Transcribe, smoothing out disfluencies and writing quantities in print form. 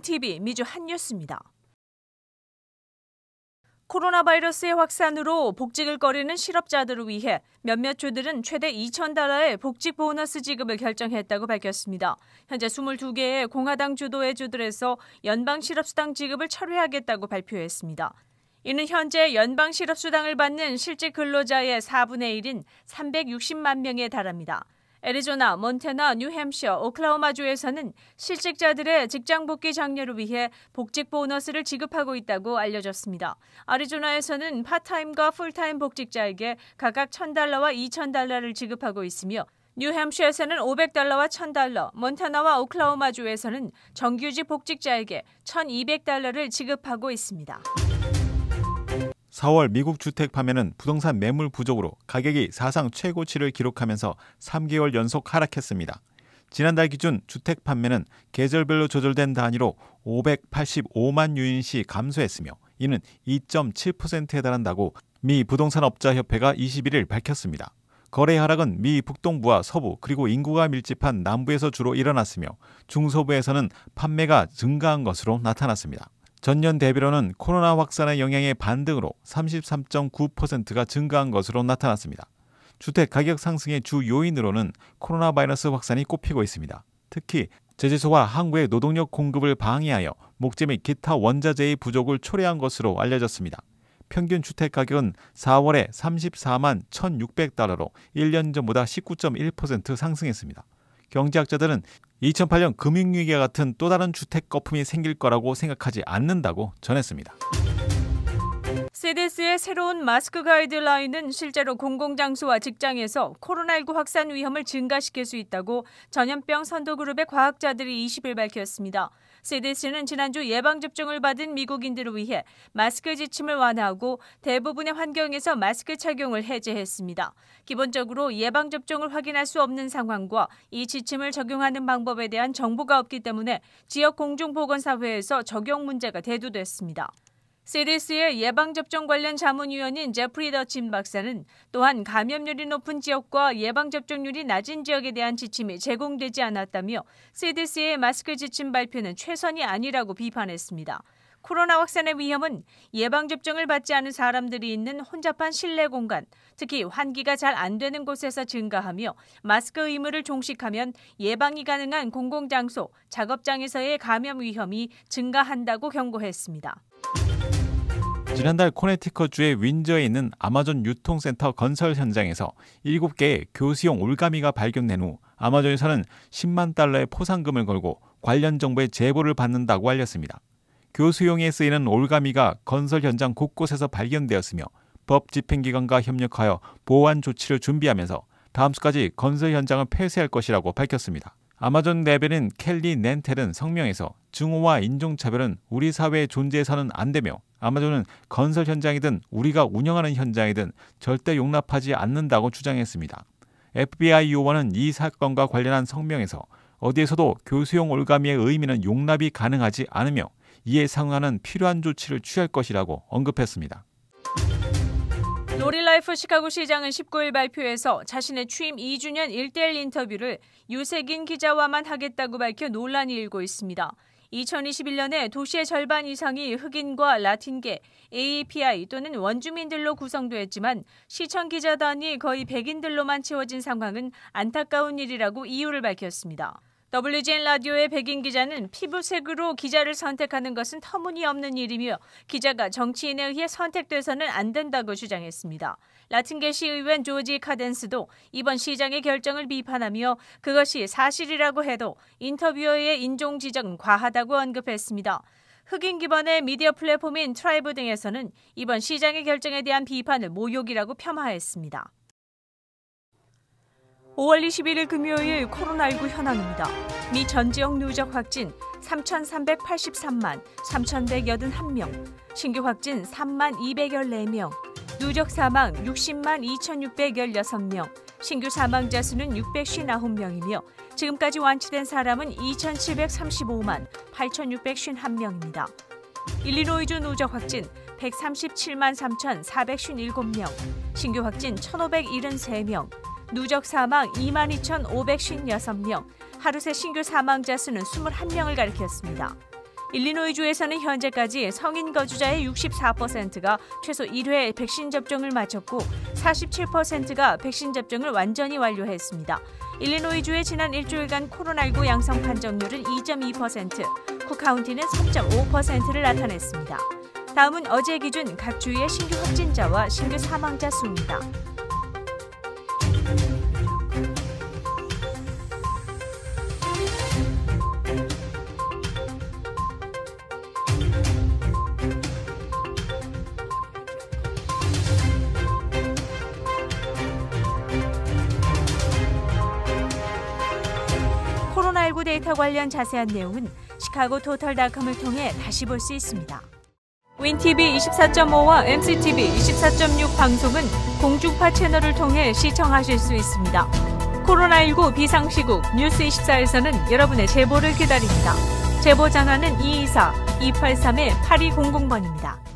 한국경제TV 미주 한뉴스입니다. 코로나 바이러스의 확산으로 복직을 꺼리는 실업자들을 위해 몇몇 주들은 최대 $2,000의 복직 보너스 지급을 결정했다고 밝혔습니다. 현재 22개의 공화당 주도의 주들에서 연방 실업수당 지급을 철회하겠다고 발표했습니다. 이는 현재 연방 실업수당을 받는 실직 근로자의 4분의 1인 360만 명에 달합니다. 애리조나, 몬태나, 뉴햄셔, 오클라호마주에서는 실직자들의 직장 복귀 장려를 위해 복직 보너스를 지급하고 있다고 알려졌습니다. 애리조나에서는 파트타임과 풀타임 복직자에게 각각 $1,000와 $2,000를 지급하고 있으며 뉴햄셔에서는 $500와 $1,000, 몬타나와 오클라호마주에서는 정규직 복직자에게 $1,200를 지급하고 있습니다. 4월 미국 주택 판매는 부동산 매물 부족으로 가격이 사상 최고치를 기록하면서 3개월 연속 하락했습니다. 지난달 기준 주택 판매는 계절별로 조절된 단위로 585만 유닛이 감소했으며 이는 2.7%에 달한다고 미 부동산업자협회가 21일 밝혔습니다. 거래 하락은 미 북동부와 서부 그리고 인구가 밀집한 남부에서 주로 일어났으며 중서부에서는 판매가 증가한 것으로 나타났습니다. 전년 대비로는 코로나 확산의 영향의 반등으로 33.9%가 증가한 것으로 나타났습니다. 주택 가격 상승의 주 요인으로는 코로나 바이러스 확산이 꼽히고 있습니다. 특히 제재소와 항구의 노동력 공급을 방해하여 목재 및 기타 원자재의 부족을 초래한 것으로 알려졌습니다. 평균 주택 가격은 4월에 $34만 $1,600로 1년 전보다 19.1% 상승했습니다. 경제학자들은 2008년 금융위기와 같은 또 다른 주택 거품이 생길 거라고 생각하지 않는다고 전했습니다. CDC의 새로운 마스크 가이드라인은 실제로 공공장소와 직장에서 코로나19 확산 위험을 증가시킬 수 있다고 전염병 선도그룹의 과학자들이 20일 밝혔습니다. CDC는 지난주 예방접종을 받은 미국인들을 위해 마스크 지침을 완화하고 대부분의 환경에서 마스크 착용을 해제했습니다. 기본적으로 예방접종을 확인할 수 없는 상황과 이 지침을 적용하는 방법에 대한 정보가 없기 때문에 지역 공중보건사회에서 적용 문제가 대두됐습니다. CDC의 예방접종 관련 자문위원인 제프리 더친 박사는 또한 감염률이 높은 지역과 예방접종률이 낮은 지역에 대한 지침이 제공되지 않았다며 CDC의 마스크 지침 발표는 최선이 아니라고 비판했습니다. 코로나 확산의 위험은 예방접종을 받지 않은 사람들이 있는 혼잡한 실내 공간, 특히 환기가 잘 안 되는 곳에서 증가하며 마스크 의무를 종식하면 예방이 가능한 공공장소, 작업장에서의 감염 위험이 증가한다고 경고했습니다. 지난달 코네티컷주의 윈저에 있는 아마존 유통센터 건설 현장에서 7개의 교수용 올가미가 발견된 후 아마존에서는 $10만 의 포상금을 걸고 관련 정보의 제보를 받는다고 알렸습니다. 교수용에 쓰이는 올가미가 건설 현장 곳곳에서 발견되었으며 법 집행기관과 협력하여 보완 조치를 준비하면서 다음 주까지 건설 현장을 폐쇄할 것이라고 밝혔습니다. 아마존 대변인 켈리 넨텔은 성명에서 증오와 인종차별은 우리 사회에 존재해서는 안 되며 아마존은 건설 현장이든 우리가 운영하는 현장이든 절대 용납하지 않는다고 주장했습니다. FBI 요원은 이 사건과 관련한 성명에서 어디에서도 교수용 올가미의 의미는 용납이 가능하지 않으며 이에 상응하는 필요한 조치를 취할 것이라고 언급했습니다. 로리라이프 시카고 시장은 19일 발표에서 자신의 취임 2주년 1:1 인터뷰를 유세긴 기자와만 하겠다고 밝혀 논란이 일고 있습니다. 2021년에 도시의 절반 이상이 흑인과 라틴계, AAPI 또는 원주민들로 구성되었지만 시청 기자단이 거의 백인들로만 채워진 상황은 안타까운 일이라고 이유를 밝혔습니다. WGN 라디오의 백인 기자는 피부색으로 기자를 선택하는 것은 터무니없는 일이며 기자가 정치인에 의해 선택돼서는 안 된다고 주장했습니다. 라틴계 시의원 조지 카덴스도 이번 시장의 결정을 비판하며 그것이 사실이라고 해도 인터뷰어의 인종 지적은 과하다고 언급했습니다. 흑인 기반의 미디어 플랫폼인 트라이브 등에서는 이번 시장의 결정에 대한 비판을 모욕이라고 폄하했습니다. 5월 21일 금요일 코로나19 현황입니다. 미 전 지역 누적 확진 3,383만 3,181명, 신규 확진 3만 214명, 누적 사망 60만 2,616명, 신규 사망자 수는 659명이며 지금까지 완치된 사람은 2,735만 8,651명입니다. 일리노이주 누적 확진 137만 3,457명, 신규 확진 1,573명, 누적 사망 22,556명, 하루 새 신규 사망자 수는 21명을 가리켰습니다. 일리노이주에서는 현재까지 성인 거주자의 64%가 최소 1회 백신 접종을 마쳤고 47%가 백신 접종을 완전히 완료했습니다. 일리노이주의 지난 일주일간 코로나19 양성 판정률은 2.2%, 쿡카운티는 3.5%를 나타냈습니다. 다음은 어제 기준 각 주의 신규 확진자와 신규 사망자 수입니다. 코로나19 데이터 관련 자세한 내용은 시카고 토탈닷컴을 통해 다시 볼 수 있습니다. 윈TV 24.5와 MCTV 24.6 방송은 공중파 채널을 통해 시청하실 수 있습니다. 코로나19 비상시국 뉴스24에서는 여러분의 제보를 기다립니다. 제보 전화는 224-283-8200번입니다.